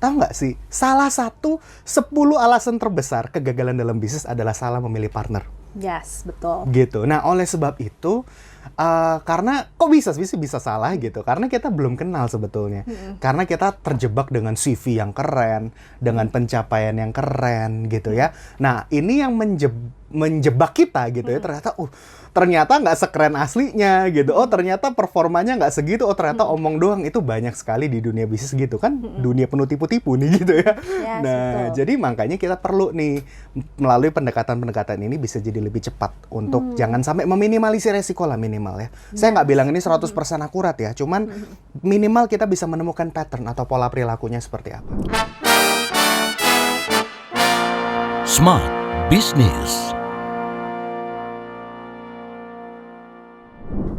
tahu nggak sih, salah satu 10 alasan terbesar kegagalan dalam bisnis adalah salah memilih partner. Yes, betul. Gitu. Nah, oleh sebab itu, karena kok bisa salah gitu? Karena kita belum kenal sebetulnya. Karena kita terjebak dengan CV yang keren, dengan pencapaian yang keren gitu ya. Nah, ini yang menjebak kita gitu ya. Ternyata nggak sekeren aslinya gitu. Oh, ternyata performanya nggak segitu. Oh, ternyata omong doang. Itu banyak sekali di dunia bisnis gitu kan. Dunia penuh tipu-tipu nih gitu ya. Yes, Nah, betul. jadi makanya kita perlu nih melalui pendekatan-pendekatan ini bisa jadi lebih cepat untuk jangan sampai meminimalisir resiko lah minimal ya. Saya nggak bilang ini 100% akurat ya. Cuman minimal kita bisa menemukan pattern atau pola perilakunya seperti apa. Smart Business.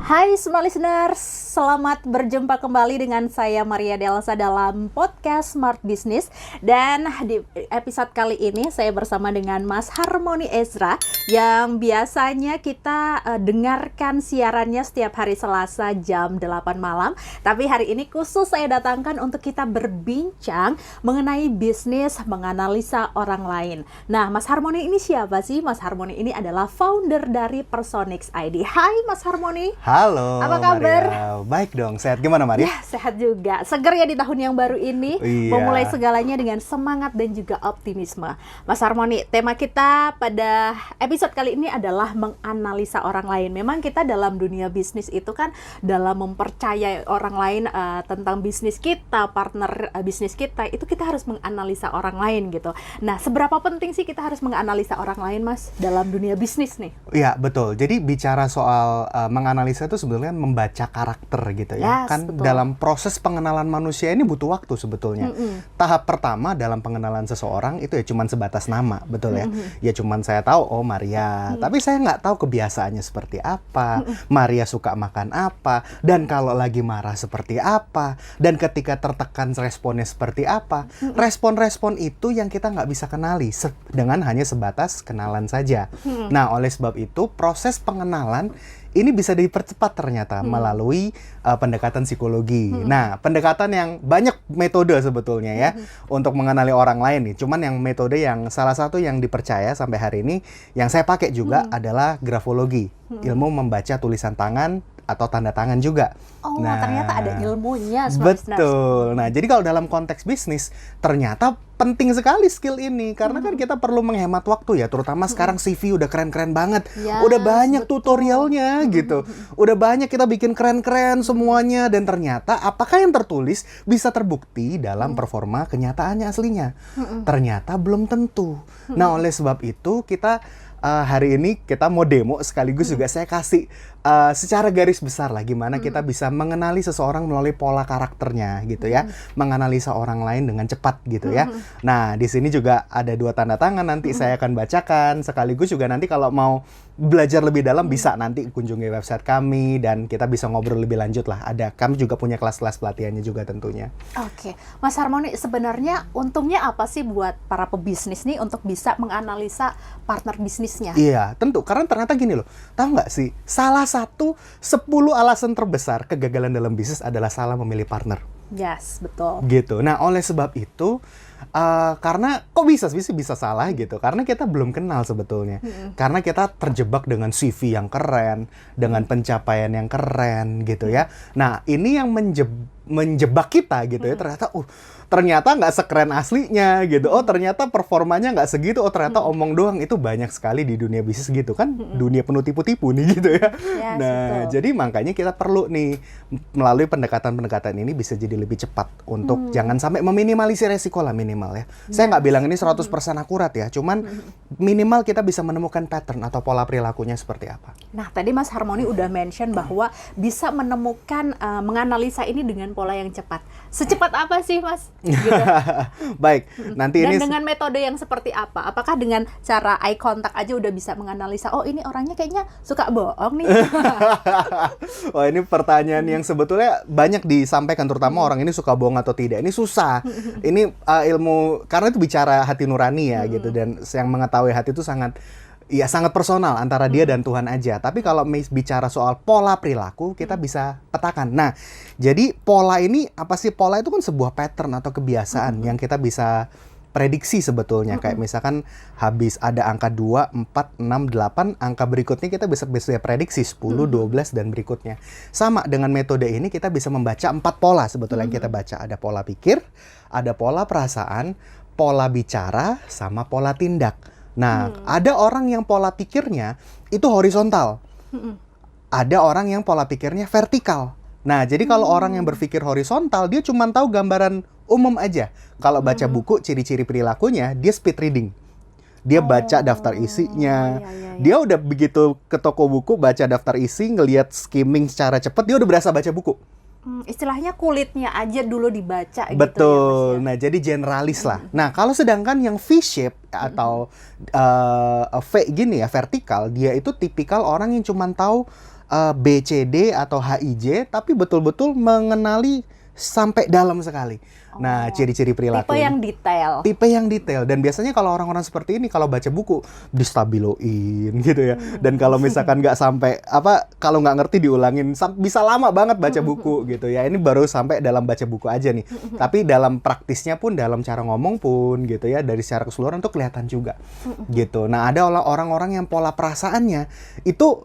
Hai semua listeners, selamat berjumpa kembali dengan saya Maria Delsa dalam podcast Smart Business. Dan di episode kali ini saya bersama dengan Mas Harmony Ezra yang biasanya kita dengarkan siarannya setiap hari Selasa jam 8 malam. Tapi hari ini khusus saya datangkan untuk kita berbincang mengenai bisnis, menganalisa orang lain. Nah, Mas Harmony ini siapa sih? Mas Harmony ini adalah founder dari Personix ID. Hai Mas Harmony. Halo, Apa kabar? Maria. Baik dong, sehat gimana Maria? Ya, sehat juga. Seger ya di tahun yang baru ini. Iya. Memulai segalanya dengan semangat dan juga optimisme. Mas Harmony, tema kita pada episode kali ini adalah menganalisa orang lain. Memang kita dalam dunia bisnis itu kan dalam mempercayai orang lain tentang bisnis kita, partner bisnis kita, itu kita harus menganalisa orang lain gitu. Nah, seberapa penting sih kita harus menganalisa orang lain, Mas, dalam dunia bisnis nih? Iya, betul. Jadi bicara soal menganalisa itu sebenarnya membaca karakter gitu ya. Yes, Kan betul. dalam proses pengenalan manusia ini butuh waktu sebetulnya. Tahap pertama dalam pengenalan seseorang itu ya cuman sebatas nama, betul ya. Ya cuman saya tahu, oh Maria. Tapi saya nggak tahu kebiasaannya seperti apa. Maria suka makan apa. Dan kalau lagi marah seperti apa. Dan ketika tertekan responnya seperti apa. Respon-respon itu yang kita nggak bisa kenali dengan hanya sebatas kenalan saja. Nah, oleh sebab itu proses pengenalan ini bisa dipercepat ternyata melalui pendekatan psikologi. Nah, pendekatan yang banyak metode sebetulnya ya untuk mengenali orang lain nih. Cuman yang metode yang salah satu yang dipercaya sampai hari ini yang saya pakai juga adalah grafologi. Ilmu membaca tulisan tangan atau tanda tangan juga. Oh, ternyata ada ilmunya, Smart Business. Betul. Nah, jadi kalau dalam konteks bisnis, ternyata penting sekali skill ini. Karena kan kita perlu menghemat waktu ya. Terutama sekarang CV udah keren-keren banget. Yes, Udah banyak betul. tutorialnya gitu. Udah banyak kita bikin keren-keren semuanya. Dan ternyata apakah yang tertulis bisa terbukti dalam performa kenyataannya aslinya? Ternyata belum tentu. Nah, oleh sebab itu kita hari ini kita mau demo sekaligus juga saya kasih secara garis besar lah gimana kita bisa mengenali seseorang melalui pola karakternya gitu ya, menganalisa orang lain dengan cepat gitu ya. Nah, di sini juga ada 2 tanda tangan nanti saya akan bacakan sekaligus juga nanti kalau mau belajar lebih dalam bisa nanti kunjungi website kami dan kita bisa ngobrol lebih lanjut lah. Kami juga punya kelas-kelas pelatihannya juga tentunya. Oke, Mas Harmony, sebenarnya untungnya apa sih buat para pebisnis nih untuk bisa menganalisa partner bisnisnya? Iya, tentu. Karena ternyata gini loh, tahu nggak sih, salah satu 10 alasan terbesar kegagalan dalam bisnis adalah salah memilih partner. Yes, betul. Gitu. Nah, oleh sebab itu, karena kok bisa salah gitu? Karena kita belum kenal sebetulnya. Karena kita terjebak dengan CV yang keren, dengan pencapaian yang keren gitu ya. Nah, ini yang menjebak kita gitu ya. Ternyata nggak sekeren aslinya gitu. Oh, ternyata performanya nggak segitu. Oh, ternyata omong doang. Itu banyak sekali di dunia bisnis gitu kan. Dunia penuh tipu-tipu nih gitu ya. Yes, Nah, betul. jadi makanya kita perlu nih melalui pendekatan-pendekatan ini bisa jadi lebih cepat untuk jangan sampai meminimalisir resiko lah minimal ya. Saya nggak bilang ini 100% akurat ya. Cuman minimal kita bisa menemukan pattern atau pola perilakunya seperti apa. Nah, tadi Mas Harmony udah mention bahwa bisa menemukan, menganalisa ini dengan pola yang cepat. Secepat apa sih, Mas? Gitu. Baik, nanti Dan ini dengan metode yang seperti apa? Apakah dengan cara eye contact aja udah bisa menganalisa, oh ini orangnya kayaknya suka bohong nih? Wah, ini pertanyaan yang sebetulnya banyak disampaikan, terutama orang ini suka bohong atau tidak. Ini susah. Ini ilmu, karena itu bicara hati nurani ya gitu. Dan yang mengetahui hati itu sangat Iya, sangat personal antara dia dan Tuhan aja. Tapi kalau bicara soal pola perilaku, kita bisa petakan. Nah, jadi pola ini apa sih? Pola itu kan sebuah pattern atau kebiasaan yang kita bisa prediksi sebetulnya. Kayak misalkan habis ada angka 2, 4, 6, 8, angka berikutnya kita bisa prediksi 10, 12 dan berikutnya. Sama dengan metode ini kita bisa membaca 4 pola sebetulnya yang kita baca. Ada pola pikir, ada pola perasaan, pola bicara, sama pola tindak. Nah, ada orang yang pola pikirnya itu horizontal. Ada orang yang pola pikirnya vertikal. Nah, jadi kalau orang yang berpikir horizontal, dia cuma tahu gambaran umum aja. Kalau baca buku, ciri-ciri perilakunya, dia speed reading. Dia baca daftar isinya. Dia udah begitu ke toko buku, baca daftar isi, ngelihat skimming secara cepat, dia udah berasa baca buku. Istilahnya kulitnya aja dulu dibaca. Betul. Gitu ya, Mas, ya? Nah, jadi generalis lah. Nah, kalau sedangkan yang V-shape atau V gini ya, vertikal, dia itu tipikal orang yang cuma tahu B, C, D atau H, I, J, tapi betul-betul mengenali sampai dalam sekali. Nah, ciri-ciri perilaku. Tipe yang detail. Tipe yang detail. Dan biasanya kalau orang-orang seperti ini, kalau baca buku, distabiloin gitu ya. Dan kalau misalkan nggak sampai, kalau nggak ngerti diulangin, bisa lama banget baca buku gitu ya. Ini baru sampai dalam baca buku aja nih. Tapi dalam praktisnya pun, dalam cara ngomong pun gitu ya, dari secara keseluruhan tuh kelihatan juga gitu. Nah, ada orang-orang yang pola perasaannya, itu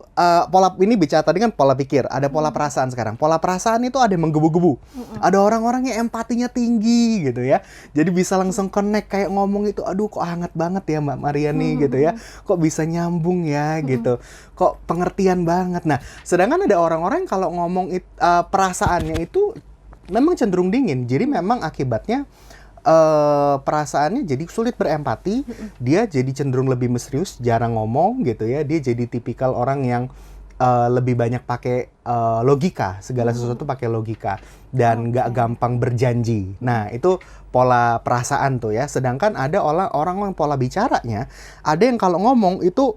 pola ini bicara tadi kan pola pikir, ada pola perasaan sekarang. Pola perasaan itu ada yang menggebu-gebu. Ada orang-orang yang empatinya tinggi gitu ya. Jadi bisa langsung connect kayak ngomong itu, aduh kok hangat banget ya Mbak Maria nih gitu ya. Kok bisa nyambung ya gitu. Kok pengertian banget. Nah, sedangkan ada orang-orang kalau ngomong perasaannya itu memang cenderung dingin. Jadi memang akibatnya perasaannya jadi sulit berempati. Dia jadi cenderung lebih misterius, jarang ngomong gitu ya. Dia jadi tipikal orang yang lebih banyak pakai logika, segala sesuatu pakai logika dan nggak gampang berjanji. Nah, itu pola perasaan tuh ya. Sedangkan ada orang yang pola bicaranya, ada yang kalau ngomong itu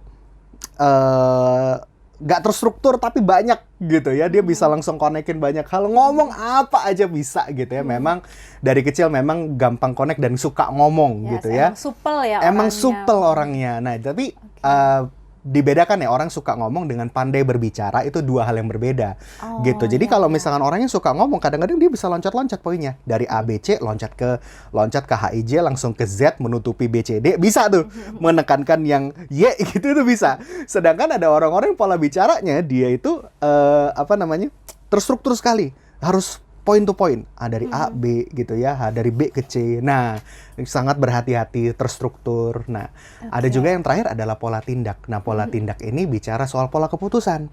nggak terstruktur tapi banyak gitu ya. Dia bisa langsung konekin banyak hal, ngomong apa aja bisa gitu ya. Memang dari kecil memang gampang connect dan suka ngomong gitu ya. Emang supel ya Emang orangnya. supel orangnya. Nah, tapi dibedakan ya, orang suka ngomong dengan pandai berbicara itu dua hal yang berbeda gitu. Jadi kalau misalkan orang yang suka ngomong, kadang-kadang dia bisa loncat-loncat poinnya dari A B C loncat ke H I J langsung ke Z menutupi B C D, bisa tuh menekankan yang Y gitu tuh bisa. Sedangkan ada orang-orang yang pola bicaranya dia itu terstruktur sekali, harus point to point, dari A, B gitu ya, dari B ke C. Nah, sangat berhati-hati, terstruktur. Nah, ada juga yang terakhir adalah pola tindak. Nah, pola tindak ini bicara soal pola keputusan,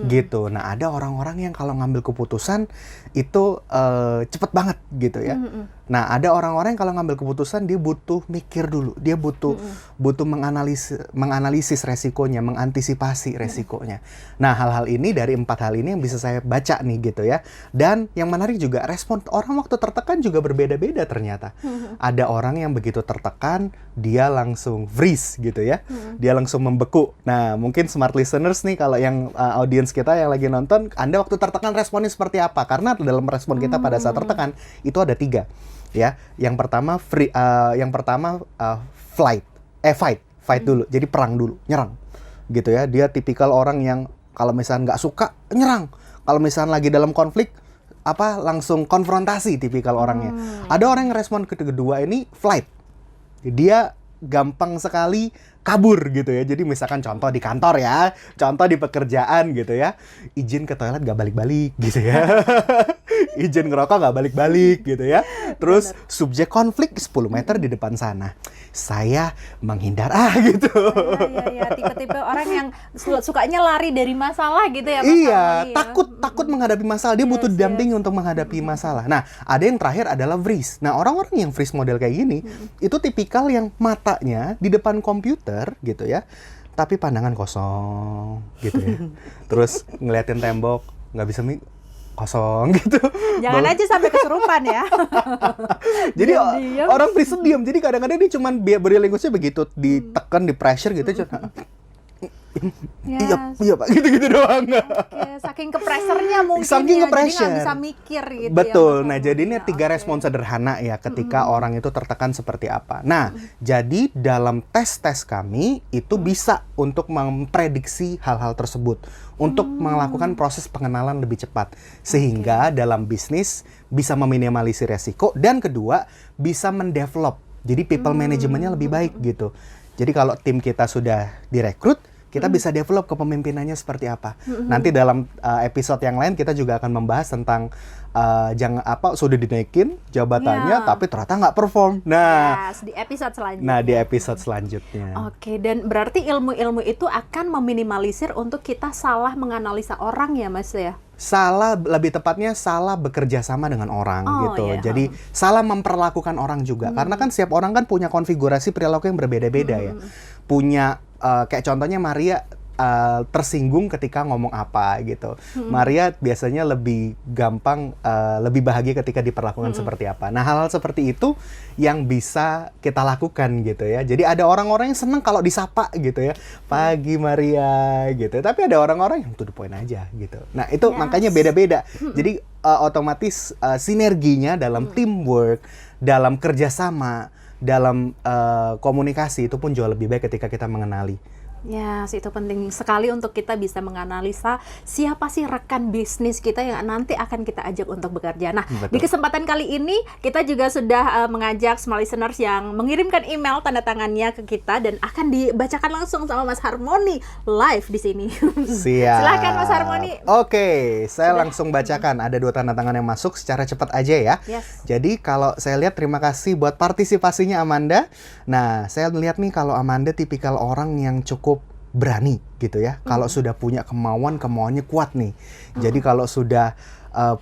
gitu. Nah, ada orang-orang yang kalau ngambil keputusan itu cepet banget gitu ya. Nah, ada orang-orang yang kalau ngambil keputusan dia butuh mikir dulu, dia butuh menganalisis resikonya, mengantisipasi resikonya. Nah, hal-hal ini dari 4 hal ini yang bisa saya baca nih gitu ya. Dan yang menarik juga respon orang waktu tertekan juga berbeda-beda ternyata. Ada orang yang begitu tertekan dia langsung freeze gitu ya. Dia langsung membeku. Nah, mungkin smart listeners nih, kalau yang audiens kita yang lagi nonton, Anda waktu tertekan responnya seperti apa? Karena dalam respon kita pada saat tertekan itu ada 3. Ya, yang pertama fight dulu. Jadi perang dulu, nyerang. Gitu ya. Dia tipikal orang yang kalau misalnya nggak suka, nyerang. Kalau misalnya lagi dalam konflik, langsung konfrontasi, tipikal orangnya. Ada orang yang respon kedua ini flight. Dia gampang sekali kabur gitu ya. Jadi misalkan contoh di kantor ya, contoh di pekerjaan gitu ya, izin ke toilet gak balik-balik gitu ya. Izin ngerokok gak balik-balik gitu ya. Terus subjek konflik 10 meter di depan sana, saya menghindar gitu. Iya, tipe-tipe orang yang sukanya lari dari masalah gitu ya, Mas. Iya, takut menghadapi masalah. Dia butuh didampingi untuk menghadapi masalah. Nah, ada yang terakhir adalah freeze. Nah, orang-orang yang freeze model kayak gini, itu tipikal yang matanya di depan komputer gitu ya, tapi pandangan kosong gitu ya. Terus ngeliatin tembok, nggak bisa kosong gitu. Jangan aja sampai kesurupan ya. Jadi orang freeze diam. Jadi kadang-kadang dia cuman body language-nya begitu ditekan, di pressure gitu. Iya, iya Pak, gitu-gitu doang. Oke, saking ke pressure-nya mungkin Saking ya, ke pressure. jadi nggak bisa mikir gitu Betul. ya. Nah, jadi ini 3 respon sederhana ya ketika orang itu tertekan seperti apa. Nah, jadi dalam tes-tes kami itu bisa untuk memprediksi hal-hal tersebut, untuk melakukan proses pengenalan lebih cepat, sehingga dalam bisnis bisa meminimalisir resiko, dan kedua bisa mendevelop. Jadi people manajemennya lebih baik gitu. Jadi kalau tim kita sudah direkrut, kita bisa develop kepemimpinannya seperti apa. Nanti dalam episode yang lain kita juga akan membahas tentang jangan sudah dinaikin jabatannya tapi ternyata nggak perform. Nah, di episode selanjutnya. Nah, di episode selanjutnya. Oke, dan berarti ilmu-ilmu itu akan meminimalisir untuk kita salah menganalisa orang ya, Mas ya? Lebih tepatnya salah bekerja sama dengan orang gitu. Iya. Jadi salah memperlakukan orang juga. Karena kan setiap orang kan punya konfigurasi perilaku yang berbeda-beda ya. Punya kayak contohnya Maria tersinggung ketika ngomong apa gitu. Maria biasanya lebih gampang, lebih bahagia ketika diperlakukan seperti apa. Nah, hal-hal seperti itu yang bisa kita lakukan gitu ya. Jadi ada orang-orang yang seneng kalau disapa gitu ya. Pagi Maria gitu. Tapi ada orang-orang yang to the point aja gitu. Nah, itu makanya beda-beda. Jadi otomatis sinerginya dalam teamwork, dalam kerjasama, dalam komunikasi itu pun jauh lebih baik ketika kita mengenali. Ya, itu penting sekali untuk kita bisa menganalisa siapa sih rekan bisnis kita yang nanti akan kita ajak untuk bekerja. Nah, di kesempatan kali ini kita juga sudah mengajak small listeners yang mengirimkan email tanda tangannya ke kita dan akan dibacakan langsung sama Mas Harmoni live di sini. Siap. Silakan Mas Harmoni. Oke, saya langsung bacakan. Ada 2 tanda tangan yang masuk secara cepat aja ya. Yes. Jadi kalau saya lihat, terima kasih buat partisipasinya Amanda. Nah, saya lihat nih kalau Amanda tipikal orang yang cukup berani gitu ya. Kalau sudah punya kemauannya kuat nih. Jadi kalau sudah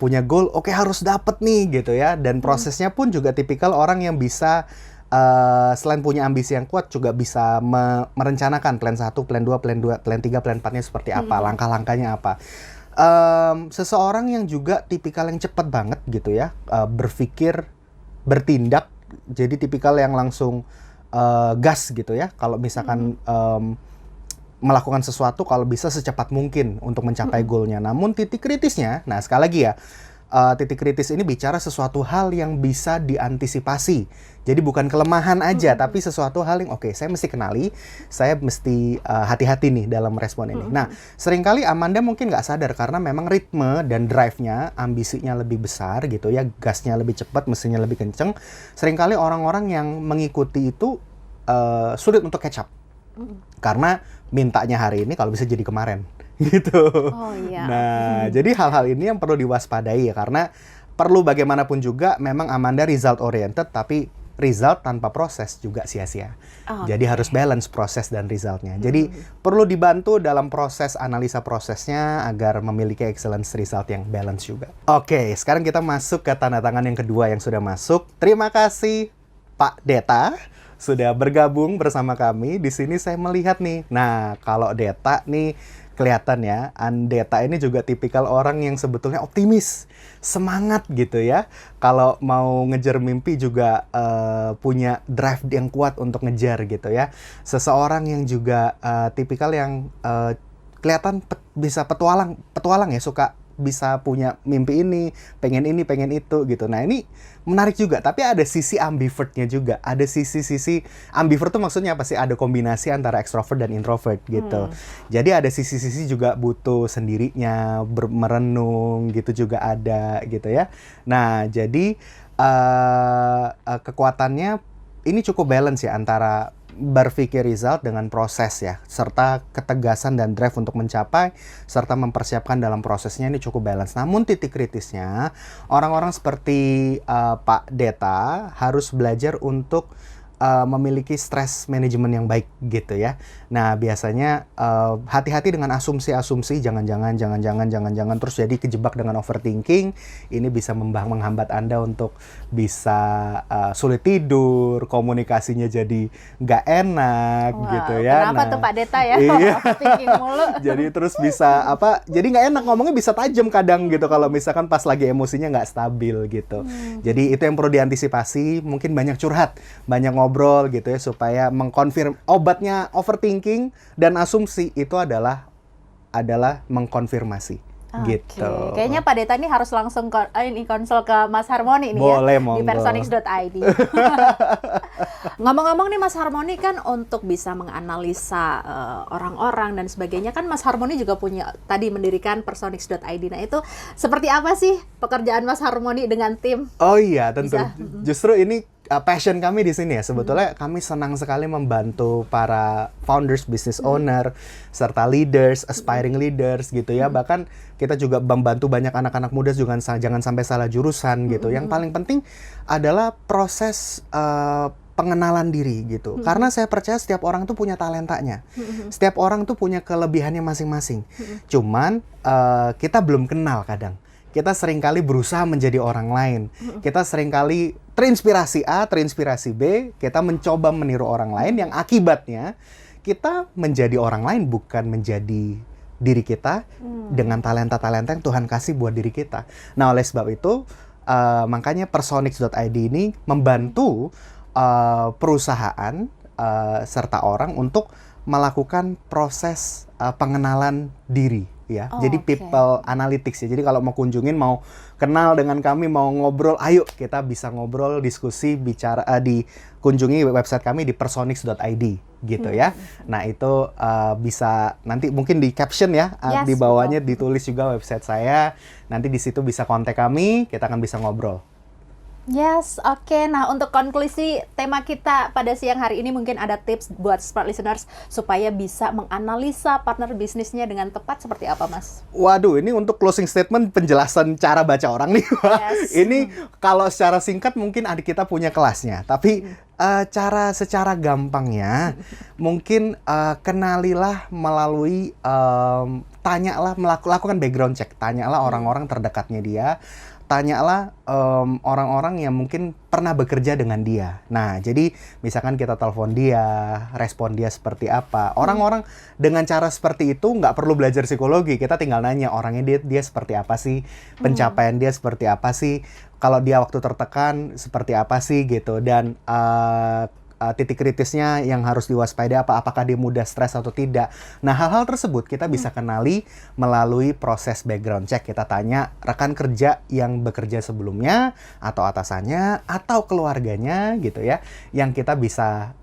punya goal, oke, harus dapet nih gitu ya. Dan prosesnya pun juga tipikal orang yang bisa selain punya ambisi yang kuat juga bisa merencanakan plan 1, plan 2, plan 3, plan 4-nya seperti apa, langkah-langkahnya apa. Seseorang yang juga tipikal yang cepat banget gitu ya, berpikir, bertindak. Jadi tipikal yang langsung gas gitu ya. Kalau misalkan melakukan sesuatu kalau bisa secepat mungkin untuk mencapai goalnya. Namun titik kritisnya, nah sekali lagi ya, titik kritis ini bicara sesuatu hal yang bisa diantisipasi. Jadi bukan kelemahan aja, tapi sesuatu hal yang oke, saya mesti kenali, saya mesti hati-hati nih dalam respon ini. Nah, seringkali Amanda mungkin nggak sadar karena memang ritme dan drive-nya, ambisinya lebih besar gitu ya, gasnya lebih cepat, mesinnya lebih kenceng. Seringkali orang-orang yang mengikuti itu sulit untuk catch up. Karena mintanya hari ini kalau bisa jadi kemarin gitu. Oh iya. Nah, jadi hal-hal ini yang perlu diwaspadai ya, karena perlu bagaimanapun juga memang Amanda result oriented, tapi result tanpa proses juga sia-sia. Jadi harus balance proses dan resultnya. Jadi perlu dibantu dalam proses analisa prosesnya agar memiliki excellence result yang balance juga. Oke, sekarang kita masuk ke tanda tangan yang kedua yang sudah masuk. Terima kasih Pak Deta sudah bergabung bersama kami. Di sini saya melihat nih. Nah, kalau Deta nih kelihatan ya, Deta ini juga tipikal orang yang sebetulnya optimis, semangat gitu ya. Kalau mau ngejar mimpi juga punya drive yang kuat untuk ngejar gitu ya. Seseorang yang juga tipikal yang kelihatan bisa petualang ya, suka bisa punya mimpi ini, pengen itu gitu. Nah, ini menarik juga, tapi ada sisi ambivertnya juga. Ada sisi ambivert tuh maksudnya apa sih? Ada kombinasi antara extrovert dan introvert gitu. Jadi ada sisi-sisi juga butuh sendirinya, merenung gitu juga ada gitu ya. Nah, jadi kekuatannya ini cukup balance ya antara berpikir result dengan proses ya, serta ketegasan dan drive untuk mencapai, serta mempersiapkan dalam prosesnya ini cukup balance. Namun titik kritisnya, orang-orang seperti Pak Deta harus belajar untuk memiliki stress management yang baik gitu ya. Nah, biasanya hati-hati dengan asumsi-asumsi, jangan-jangan terus jadi kejebak dengan overthinking. Ini bisa menghambat Anda untuk bisa sulit tidur, komunikasinya jadi nggak enak gitu ya. Kenapa tuh Pak Deta ya? Iya. Overthinking mulu. Jadi terus bisa jadi nggak enak, ngomongnya bisa tajam kadang gitu kalau misalkan pas lagi emosinya nggak stabil gitu. Jadi itu yang perlu diantisipasi. Mungkin banyak curhat, banyak ngobrol ngobrol gitu ya, supaya mengkonfirm obatnya overthinking dan asumsi itu adalah mengkonfirmasi. Gitu. Kayaknya Pak Deta ini harus langsung konsul ke Mas Harmoni nih. Boleh, ya, monggo. di Personix.id. Ngomong-ngomong nih Mas Harmoni, kan untuk bisa menganalisa orang-orang dan sebagainya, kan Mas Harmoni juga punya tadi mendirikan Personix.id. Nah, itu seperti apa sih pekerjaan Mas Harmoni dengan tim? Oh iya, tentu. Bisa. Justru ini passion kami di sini ya. Sebetulnya kami senang sekali membantu para founders, business owner, serta leaders, aspiring leaders gitu ya. Bahkan kita juga membantu banyak anak-anak muda juga jangan sampai salah jurusan gitu. Yang paling penting adalah proses pengenalan diri gitu. Karena saya percaya setiap orang tuh punya talentanya. Setiap orang tuh punya kelebihannya masing-masing. Cuman kita belum kenal kadang. Kita seringkali berusaha menjadi orang lain. Kita seringkali terinspirasi A, terinspirasi B, kita mencoba meniru orang lain yang akibatnya kita menjadi orang lain, bukan menjadi diri kita dengan talenta-talenta yang Tuhan kasih buat diri kita. Nah, oleh sebab itu makanya Personix.id ini membantu perusahaan serta orang untuk melakukan proses pengenalan diri. Ya, jadi people analytics ya. Jadi kalau mau kunjungin, mau kenal dengan kami, mau ngobrol, ayo kita bisa ngobrol, diskusi, bicara, dikunjungi website kami di personix.id gitu ya. Nah itu bisa nanti mungkin di caption ya, di bawahnya ditulis juga website saya. Nanti di situ bisa kontak kami, kita akan bisa ngobrol. Yes, oke. Nah, untuk konklusi tema kita pada siang hari ini, mungkin ada tips buat smart listeners supaya bisa menganalisa partner bisnisnya dengan tepat seperti apa, Mas? Waduh, ini untuk closing statement, penjelasan cara baca orang nih. Yes. Ini kalau secara singkat mungkin adik kita punya kelasnya, tapi cara secara gampangnya mungkin kenalilah melalui tanyalah, lakukan background check, tanyalah orang-orang terdekatnya dia. Tanyalah orang-orang yang mungkin pernah bekerja dengan dia. Nah, jadi misalkan kita telepon dia, respon dia seperti apa. Orang-orang dengan cara seperti itu nggak perlu belajar psikologi. Kita tinggal nanya orangnya dia seperti apa sih, pencapaian dia seperti apa sih, kalau dia waktu tertekan seperti apa sih gitu. Dan titik kritisnya yang harus diwaspadai apakah dia mudah stres atau tidak. Nah, hal-hal tersebut kita bisa kenali melalui proses background check. Kita tanya rekan kerja yang bekerja sebelumnya, atau atasannya, atau keluarganya gitu ya, yang kita bisa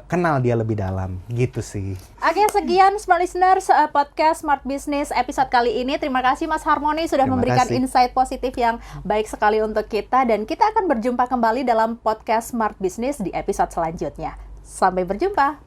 kenal dia lebih dalam gitu sih. Oke, sekian Smart Listeners, podcast Smart Business episode kali ini. Terima kasih Mas Harmoni sudah memberikan insight positif yang baik sekali untuk kita, dan kita akan berjumpa kembali dalam podcast Smart Business di episode selanjutnya. Sampai berjumpa.